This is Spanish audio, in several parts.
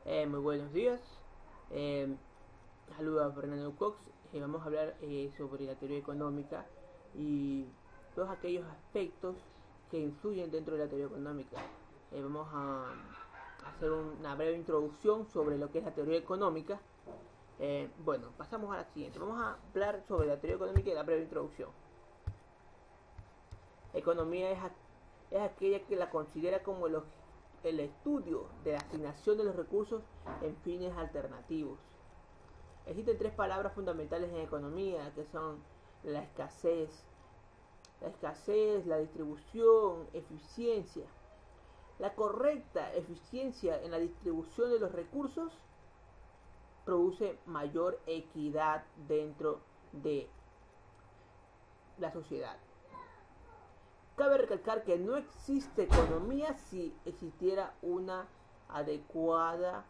Muy buenos días. Eh, Saludos a Fernando Cox. Vamos a hablar sobre la teoría económica y todos aquellos aspectos que influyen dentro de la teoría económica. Vamos a hacer una breve introducción sobre lo que es la teoría económica. Bueno, pasamos a la siguiente. Vamos a hablar sobre la teoría económica y la breve introducción. Economía es aquella que la considera como el estudio de la asignación de los recursos en fines alternativos. Existen tres palabras fundamentales en economía que son la escasez, la distribución, eficiencia. La correcta eficiencia en la distribución de los recursos produce mayor equidad dentro de la sociedad. Cabe recalcar que no existe economía si existiera una adecuada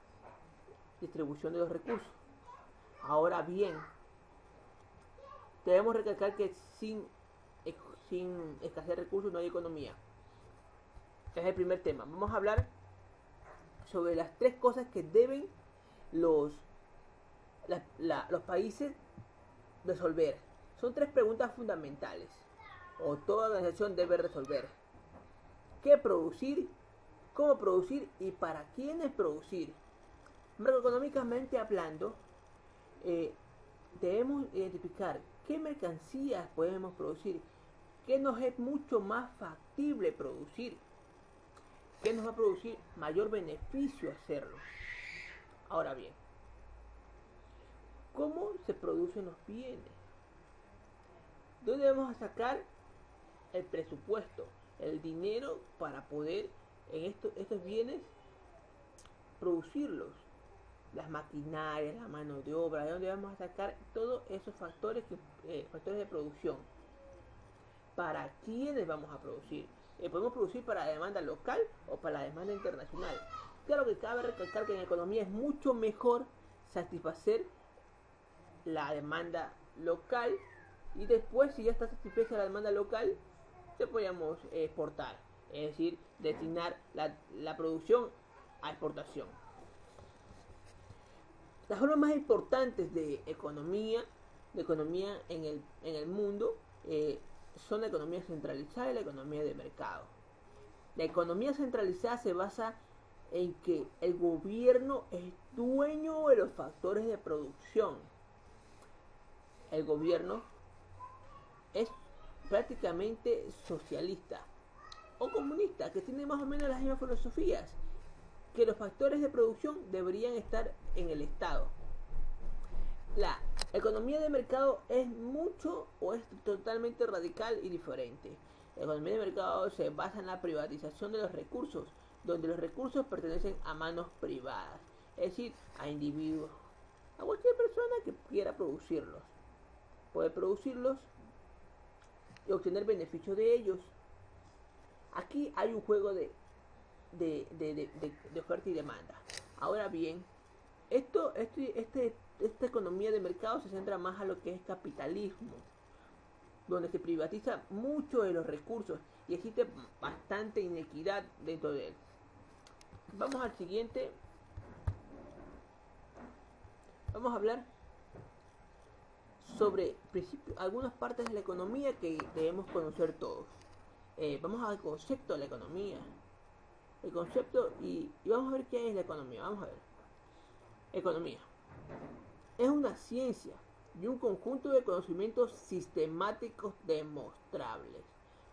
distribución de los recursos. Ahora bien, debemos recalcar que sin escasez de recursos no hay economía. Este es el primer tema. Vamos a hablar sobre las tres cosas que deben los países resolver. Son tres preguntas fundamentales, o toda organización debe resolver: ¿qué producir? ¿Cómo producir? ¿Y para quiénes producir? Macroeconómicamente hablando, debemos identificar qué mercancías podemos producir, qué nos es mucho más factible producir, qué nos va a producir mayor beneficio hacerlo. Ahora bien, ¿cómo se producen los bienes? ¿Dónde vamos a sacar el presupuesto, el dinero para poder en estos bienes producirlos? Las maquinarias, la mano de obra, de dónde vamos a sacar todos esos factores de producción. ¿Para quiénes vamos a producir? ¿Podemos producir para la demanda local o para la demanda internacional? Claro que cabe recalcar que en economía es mucho mejor satisfacer la demanda local y después, si ya está satisfecha la demanda local, se podríamos exportar, es decir, destinar la producción a exportación. Las formas más importantes de economía en el mundo son la economía centralizada y la economía de mercado. La economía centralizada se basa en que el gobierno es dueño de los factores de producción. El gobierno es prácticamente socialista o comunista, que tiene más o menos las mismas filosofías, que los factores de producción deberían estar en el Estado. La economía de mercado es mucho o es totalmente radical y diferente. La economía de mercado se basa en la privatización de los recursos, donde los recursos pertenecen a manos privadas, es decir, a individuos, a cualquier persona que quiera producirlos. Puede producirlos y obtener beneficio de ellos. Aquí hay un juego de oferta y demanda. Ahora bien, esta economía de mercado se centra más a lo que es capitalismo, donde se privatiza mucho de los recursos y existe bastante inequidad dentro de él. Vamos al siguiente. Vamos a hablar sobre algunas partes de la economía que debemos conocer todos. Vamos al concepto de la economía. El concepto y vamos a ver qué es la economía. Vamos a ver. Economía es una ciencia y un conjunto de conocimientos sistemáticos demostrables,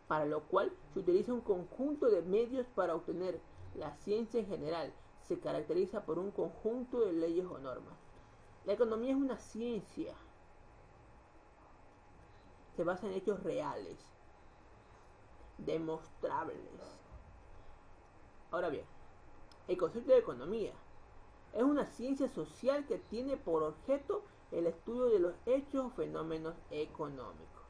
para lo cual se utiliza un conjunto de medios para obtener. La ciencia en general se caracteriza por un conjunto de leyes o normas. La economía es una ciencia, se basa en hechos reales, demostrables. Ahora bien, el concepto de economía es una ciencia social que tiene por objeto el estudio de los hechos o fenómenos económicos.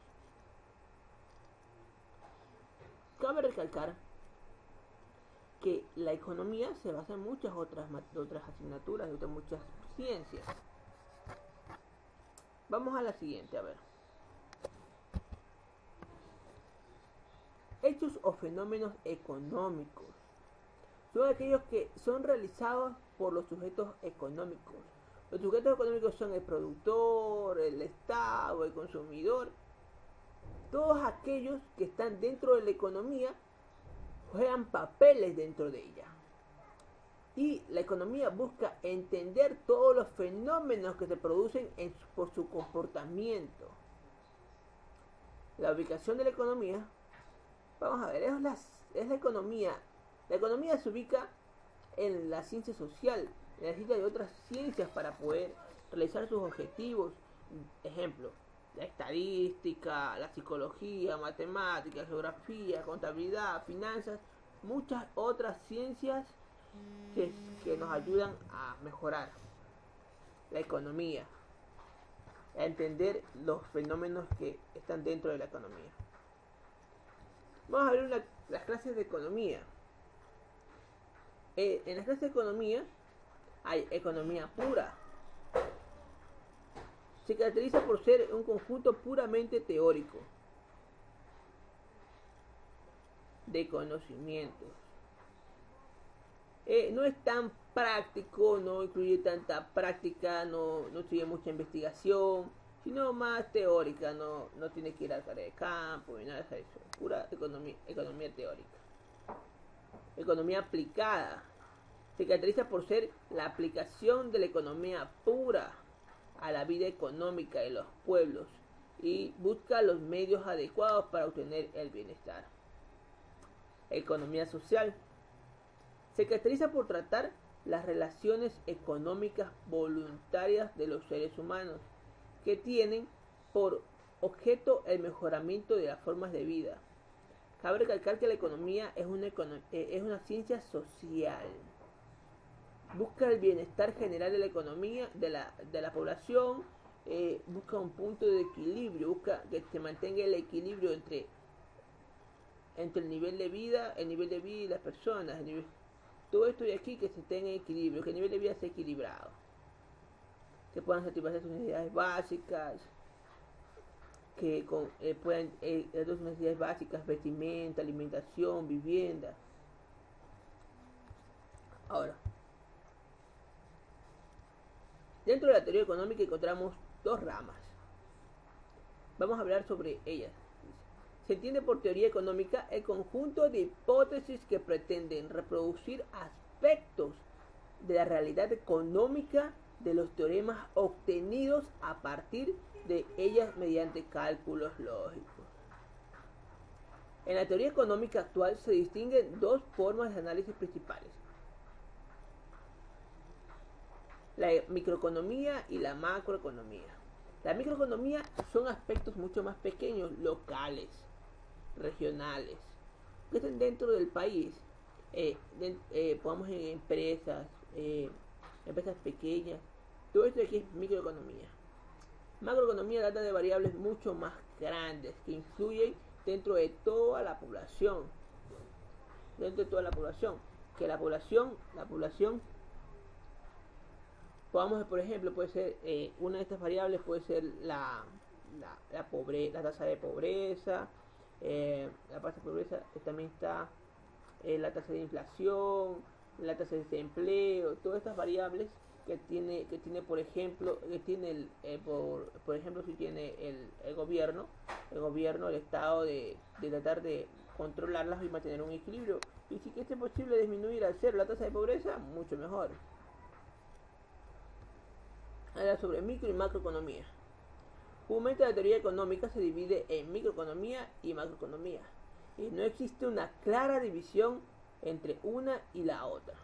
Cabe recalcar que la economía se basa en muchas otras asignaturas, de muchas ciencias. Vamos a la siguiente, a ver. Hechos o fenómenos económicos son aquellos que son realizados por los sujetos económicos. Los sujetos económicos son el productor, el Estado, el consumidor. Todos aquellos que están dentro de la economía juegan papeles dentro de ella. Y la economía busca entender todos los fenómenos que se producen por su comportamiento. La ubicación de la economía, vamos a ver, es la economía. La economía se ubica en la ciencia social, en la ciencia de otras ciencias para poder realizar sus objetivos. Ejemplo, la estadística, la psicología, matemáticas, geografía, contabilidad, finanzas, muchas otras ciencias que nos ayudan a mejorar la economía, a entender los fenómenos que están dentro de la economía. Vamos a ver las clases de economía. En las clases de economía hay economía pura. Se caracteriza por ser un conjunto puramente teórico de conocimientos. No es tan práctico, no incluye tanta práctica, no incluye mucha investigación, sino más teórica, no tiene que ir a la tarea de campo ni nada de eso, pura economía teórica. Economía aplicada. Se caracteriza por ser la aplicación de la economía pura a la vida económica de los pueblos y busca los medios adecuados para obtener el bienestar. Economía social. Se caracteriza por tratar las relaciones económicas voluntarias de los seres humanos que tienen por objeto el mejoramiento de las formas de vida. Cabe recalcar que la economía es una ciencia social. Busca el bienestar general de la economía, de la población, busca un punto de equilibrio, busca que se mantenga el equilibrio entre el nivel de vida y las personas, todo esto de aquí que se tenga en equilibrio, que el nivel de vida sea equilibrado, que puedan satisfacer sus necesidades básicas, que puedan sus necesidades básicas, vestimenta, alimentación, vivienda. Ahora, dentro de la teoría económica encontramos dos ramas. Vamos a hablar sobre ellas. Se entiende por teoría económica el conjunto de hipótesis que pretenden reproducir aspectos de la realidad económica de los teoremas obtenidos a partir de ellas mediante cálculos lógicos. En la teoría económica actual se distinguen dos formas de análisis principales: la microeconomía y la macroeconomía. La microeconomía son aspectos mucho más pequeños, locales, regionales, que estén dentro del país. Pongamos en empresas pequeñas. Todo esto de aquí es microeconomía. Macroeconomía trata de variables mucho más grandes que influyen dentro de toda la población. Que la población, por ejemplo, puede ser una de estas variables puede ser la tasa de pobreza. La tasa de pobreza también está la tasa de inflación, la tasa de desempleo, todas estas variables que tiene por ejemplo, por ejemplo, si tiene el gobierno, el Estado, de tratar de controlarlas y mantener un equilibrio. Y si es posible disminuir al cero la tasa de pobreza, mucho mejor. Ahora, sobre micro y macroeconomía. Comúnmente la teoría económica se divide en microeconomía y macroeconomía, y no existe una clara división entre una y la otra.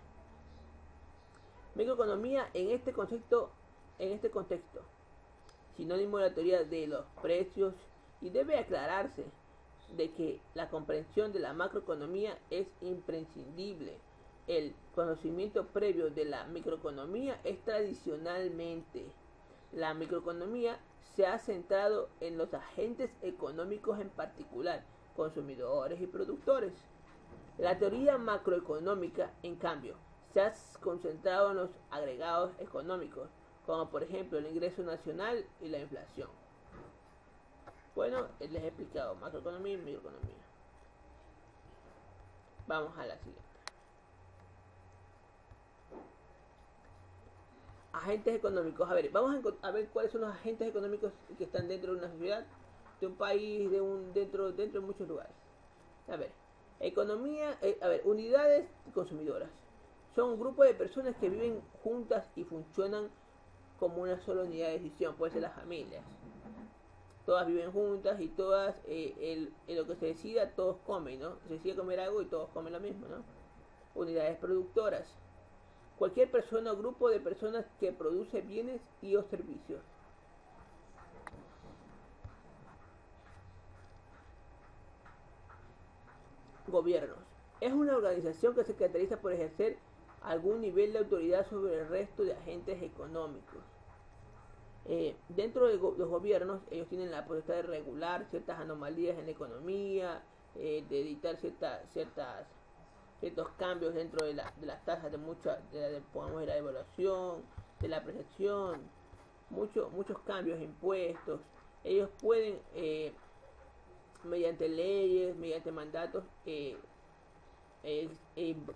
Microeconomía en este contexto, sinónimo de la teoría de los precios, y debe aclararse de que la comprensión de la macroeconomía es imprescindible. El conocimiento previo de la microeconomía es tradicionalmente. La microeconomía se ha centrado en los agentes económicos, en particular consumidores y productores. La teoría macroeconómica, en cambio, se ha concentrado en los agregados económicos, como por ejemplo el ingreso nacional y la inflación. Bueno, les he explicado macroeconomía y microeconomía. Vamos a la siguiente. Agentes económicos. A ver, vamos a ver cuáles son los agentes económicos que están dentro de una sociedad, de un país, dentro de muchos lugares. A ver, economía, unidades consumidoras. Son un grupo de personas que viven juntas y funcionan como una sola unidad de decisión. Puede ser las familias. Todas viven juntas y todas, en lo que se decida, todos comen, ¿no? Se decide comer algo y todos comen lo mismo, ¿no? Unidades productoras. Cualquier persona o grupo de personas que produce bienes y o servicios. Gobiernos. Es una organización que se caracteriza por ejercer algún nivel de autoridad sobre el resto de agentes económicos. Dentro de los gobiernos, ellos tienen la potestad de regular ciertas anomalías en la economía, de dictar ciertos cambios dentro de las tasas de la devaluación, de la apreciación, muchos cambios, impuestos. Ellos pueden, mediante leyes, mediante mandatos,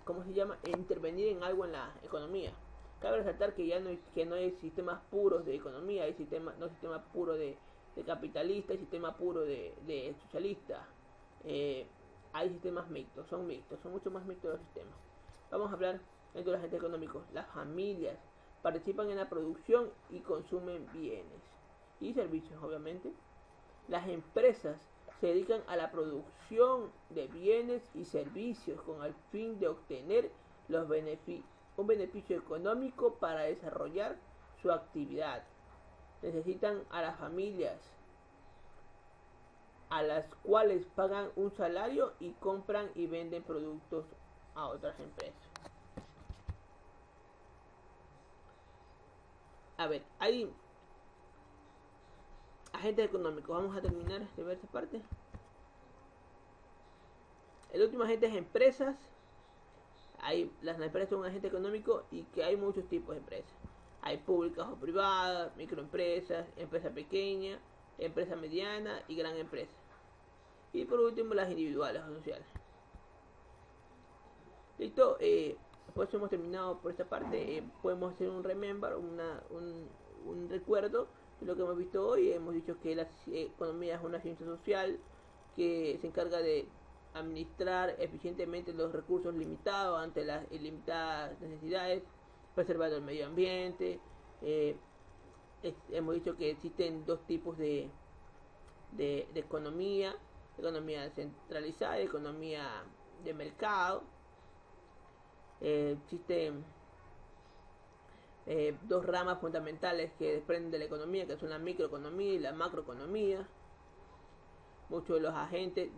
¿cómo se llama? Intervenir en algo en la economía. Cabe resaltar que ya no hay sistemas puros de economía, hay no sistema puro de capitalista, hay sistema puro de socialista. Hay sistemas mixtos, son mucho más mixtos los sistemas. Vamos a hablar dentro de los agentes económicos. Las familias participan en la producción y consumen bienes y servicios, obviamente. Las empresas se dedican a la producción de bienes y servicios con el fin de obtener un beneficio económico para desarrollar su actividad. Necesitan a las familias, a las cuales pagan un salario y compran y venden productos a otras empresas. A ver, hay agentes económicos. Vamos a terminar de ver esta parte. El último agente es empresas. Las empresas son un agente económico y que hay muchos tipos de empresas. Hay públicas o privadas, microempresas, empresa pequeña, empresa mediana y gran empresa. Y por último las individuales o sociales. Listo, pues hemos terminado por esta parte. Podemos hacer un remember, un recuerdo de lo que hemos visto hoy. Hemos dicho que la economía es una ciencia social que se encarga de administrar eficientemente los recursos limitados ante las ilimitadas necesidades, preservando el medio ambiente. Hemos dicho que existen dos tipos de economía: economía centralizada y economía de mercado. Existen dos ramas fundamentales que desprenden de la economía, que son la microeconomía y la macroeconomía. Muchos de los agentes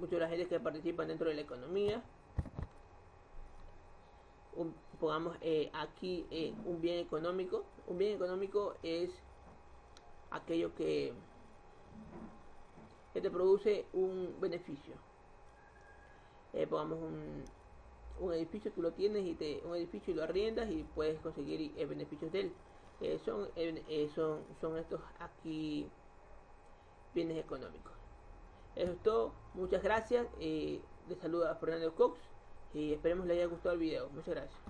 que participan dentro de la economía. Pongamos aquí un bien económico. Un bien económico es aquello que te produce un beneficio. Pongamos un edificio, tú lo tienes un edificio y lo arriendas y puedes conseguir beneficios de él. Son estos aquí bienes económicos. Eso es todo, muchas gracias. Les saluda Fernando Cox y esperemos les haya gustado el video. Muchas gracias.